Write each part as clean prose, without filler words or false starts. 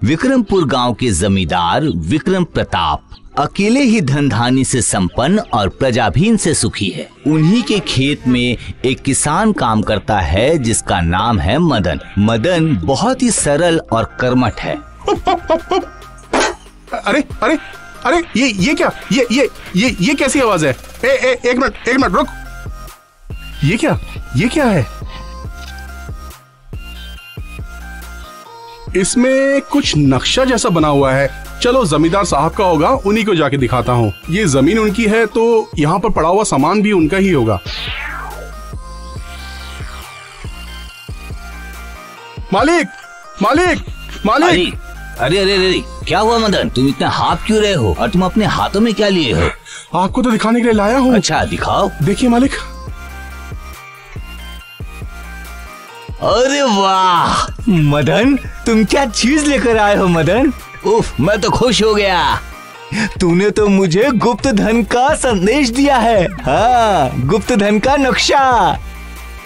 विक्रमपुर गांव के जमींदार विक्रम प्रताप अकेले ही धन धान्य से संपन्न और प्रजाभीन से सुखी है। उन्हीं के खेत में एक किसान काम करता है जिसका नाम है मदन। मदन बहुत ही सरल और कर्मठ है। अरे अरे अरे ये क्या, ये कैसी आवाज है? एक मिनट रुक। ये क्या है? इसमें कुछ नक्शा जैसा बना हुआ है। चलो जमींदार साहब का होगा, उन्हीं को जाके दिखाता हूँ। ये जमीन उनकी है तो यहाँ पर पड़ा हुआ सामान भी उनका ही होगा। मालिक मालिक मालिक! अरे क्या हुआ मदन? तुम इतना हाफ क्यों रहे हो और तुम अपने हाथों में क्या लिए हो? आपको तो दिखाने के लिए लाया हूँ। अच्छा दिखाओ। देखिए मालिक। अरे वाह मदन, तुम क्या चीज लेकर आए हो मदन? उफ, मैं तो खुश हो गया। तूने तो मुझे गुप्त धन का संदेश दिया है। हाँ, गुप्त धन का नक्शा।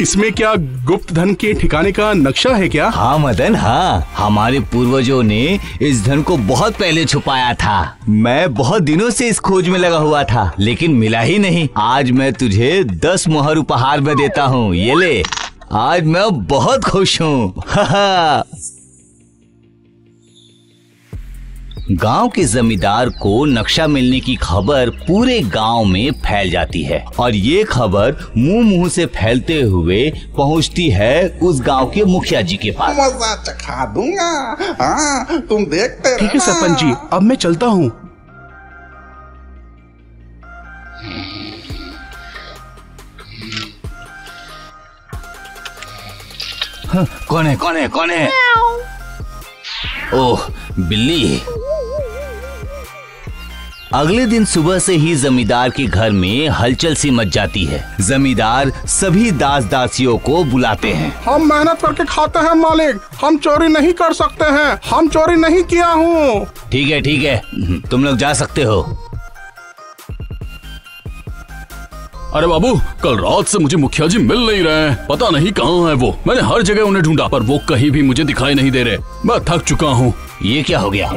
इसमें क्या गुप्त धन के ठिकाने का नक्शा है क्या? हाँ मदन, हाँ। हमारे पूर्वजों ने इस धन को बहुत पहले छुपाया था। मैं बहुत दिनों से इस खोज में लगा हुआ था लेकिन मिला ही नहीं। आज मैं तुझे 10 मोहर उपहार में देता हूँ। ये ले, आज मैं बहुत खुश हूँ। गांव के जमींदार को नक्शा मिलने की खबर पूरे गांव में फैल जाती है और ये खबर मुंह से फैलते हुए पहुंचती है उस गांव के मुखिया जी के पास। मजा चखा दूंगा। हाँ, तुम देखते रहना। ठीक है सरपंच जी, अब मैं चलता हूँ। कौन है? ओह, बिल्ली। अगले दिन सुबह से ही जमींदार के घर में हलचल सी मच जाती है। जमींदार सभी दास दासियों को बुलाते हैं। हम मेहनत करके खाते हैं मालिक, हम चोरी नहीं कर सकते हैं। हम चोरी नहीं किया हूँ। ठीक है, तुम लोग जा सकते हो। अरे बाबू, कल रात से मुझे मुखिया जी मिल नहीं रहे हैं। पता नहीं कहाँ है वो। मैंने हर जगह उन्हें ढूंढा पर वो कहीं भी मुझे दिखाई नहीं दे रहे। मैं थक चुका हूँ। ये क्या हो गया?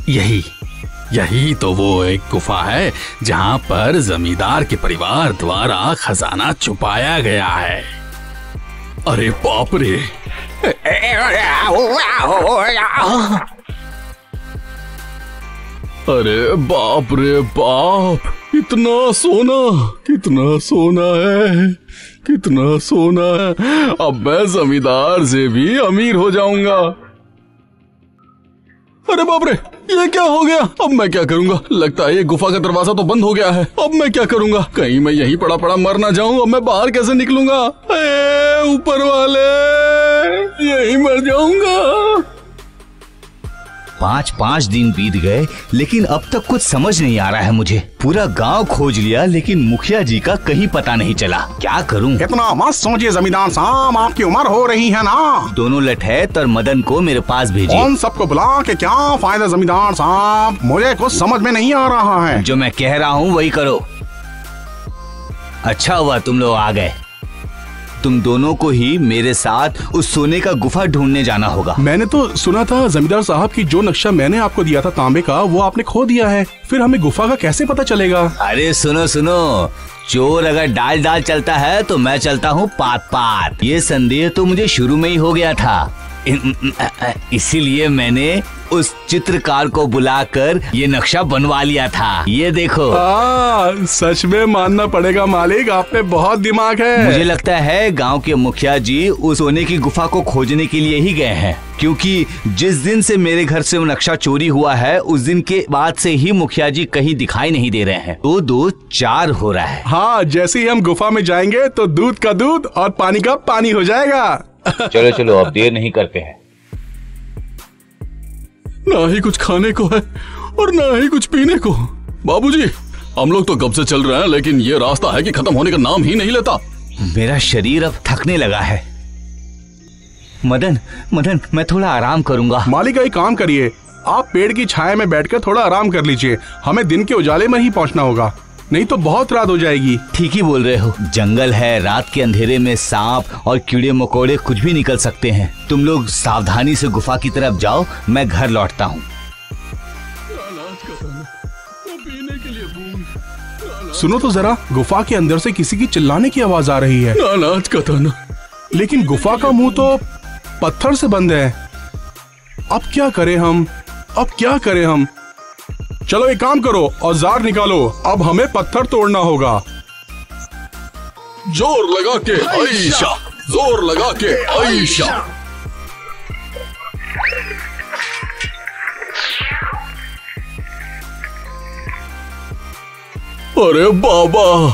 यही तो वो एक गुफा है जहाँ पर जमींदार के परिवार द्वारा खजाना छुपाया गया है। अरे बाप रे! अरे बाप रे बाप! कितना सोना है। अब मैं जमींदार से भी अमीर हो जाऊंगा। अरे बाप रे, ये क्या हो गया? अब मैं क्या करूंगा? लगता है ये गुफा का दरवाजा तो बंद हो गया है। अब मैं क्या करूंगा? कहीं मैं यहीं पड़ा मर ना जाऊं। अब मैं बाहर कैसे निकलूंगा? ऊपर वाले, यहीं मर जाऊंगा। 5 दिन बीत गए लेकिन अब तक कुछ समझ नहीं आ रहा है मुझे। पूरा गांव खोज लिया लेकिन मुखिया जी का कहीं पता नहीं चला। क्या करूं? इतना मत सोचिए जमींदार साहब, आपकी उम्र हो रही है ना। दोनों लठैत और मदन को मेरे पास भेजिए। उन सबको बुला के क्या फायदा जमींदार साहब? मुझे कुछ समझ में नहीं आ रहा है। जो मैं कह रहा हूँ वही करो। अच्छा हुआ तुम लोग आ गए। तुम दोनों को ही मेरे साथ उस सोने का गुफा ढूंढने जाना होगा। मैंने तो सुना था जमींदार साहब की जो नक्शा मैंने आपको दिया था तांबे का, वो आपने खो दिया है। फिर हमें गुफा का कैसे पता चलेगा? अरे सुनो, चोर अगर डाल चलता है तो मैं चलता हूँ पात। ये संदेह तो मुझे शुरू में ही हो गया था। इसीलिए मैंने उस चित्रकार को बुलाकर ये नक्शा बनवा लिया था। ये देखो। सच में मानना पड़ेगा मालिक, आप पे बहुत दिमाग है। मुझे लगता है गांव के मुखिया जी उस सोने की गुफा को खोजने के लिए ही गए हैं, क्योंकि जिस दिन से मेरे घर से वो नक्शा चोरी हुआ है उस दिन के बाद से ही मुखिया जी कहीं दिखाई नहीं दे रहे हैं। 2-2-4 हो रहा है। हाँ, जैसे ही हम गुफा में जाएंगे तो दूध का दूध और पानी का पानी हो जाएगा। चलो अब देर नहीं करते हैं। ना ही कुछ खाने को है और ना ही कुछ पीने को। बाबूजी, हम लोग तो कब से चल रहे हैं लेकिन ये रास्ता है कि खत्म होने का नाम ही नहीं लेता। मेरा शरीर अब थकने लगा है। मदन, मैं थोड़ा आराम करूंगा। मालिक, एक काम करिए, आप पेड़ की छाया में बैठकर थोड़ा आराम कर लीजिए। हमें दिन के उजाले में ही पहुंचना होगा। नहीं तो बहुत रात हो जाएगी। ठीक ही बोल रहे हो, जंगल है, रात के अंधेरे में सांप और कीड़े मकोड़े कुछ भी निकल सकते हैं। तुम लोग सावधानी से गुफा की तरफ जाओ, मैं घर लौटता हूँ। सुनो तो जरा, गुफा के अंदर से किसी की चिल्लाने की आवाज आ रही है। अनाज का दाना। लेकिन गुफा का मुंह तो पत्थर से बंद है। अब क्या करें हम? चलो एक काम करो, औजार निकालो, अब हमें पत्थर तोड़ना होगा। जोर लगा के आयशा, जोर लगा के आयशा। अरे बाबा,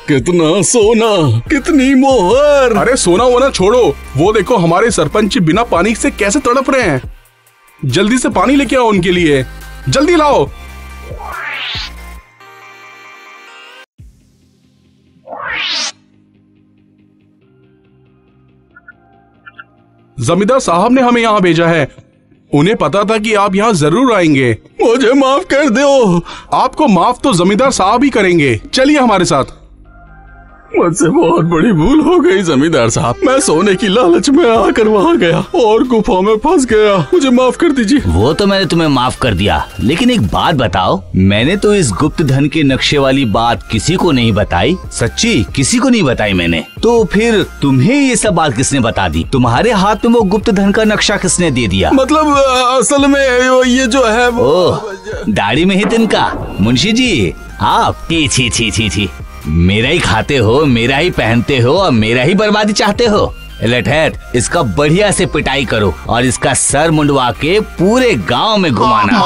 कितना सोना, कितनी मोहर। अरे सोना वोना छोड़ो, वो देखो हमारे सरपंच बिना पानी से कैसे तड़प रहे हैं। जल्दी से पानी लेके आओ उनके लिए, जल्दी लाओ। जमींदार साहब ने हमें यहाँ भेजा है। उन्हें पता था कि आप यहाँ जरूर आएंगे। मुझे माफ कर दो। आपको माफ तो जमींदार साहब ही करेंगे। चलिए हमारे साथ। मुझसे बहुत बड़ी भूल हो गई जमींदार साहब। मैं सोने की लालच में आकर वहाँ गया और गुफा में फंस गया। मुझे माफ कर दीजिए। वो तो मैंने तुम्हें माफ कर दिया, लेकिन एक बात बताओ, मैंने तो इस गुप्त धन के नक्शे वाली बात किसी को नहीं बताई। सच्ची किसी को नहीं बताई मैंने। तो फिर तुम्हें ये सब बात किसने बता दी? तुम्हारे हाथ में वो गुप्त धन का नक्शा किसने दे दिया? मतलब असल में ये जो है ओह, दाढ़ी में ही तिनका। मुंशी जी आप छी छी छी छी, मेरा ही खाते हो, मेरा ही पहनते हो और मेरा ही बर्बादी चाहते हो। लठैत, इसका बढ़िया से पिटाई करो और इसका सर मुंडवा के पूरे गांव में घुमाना।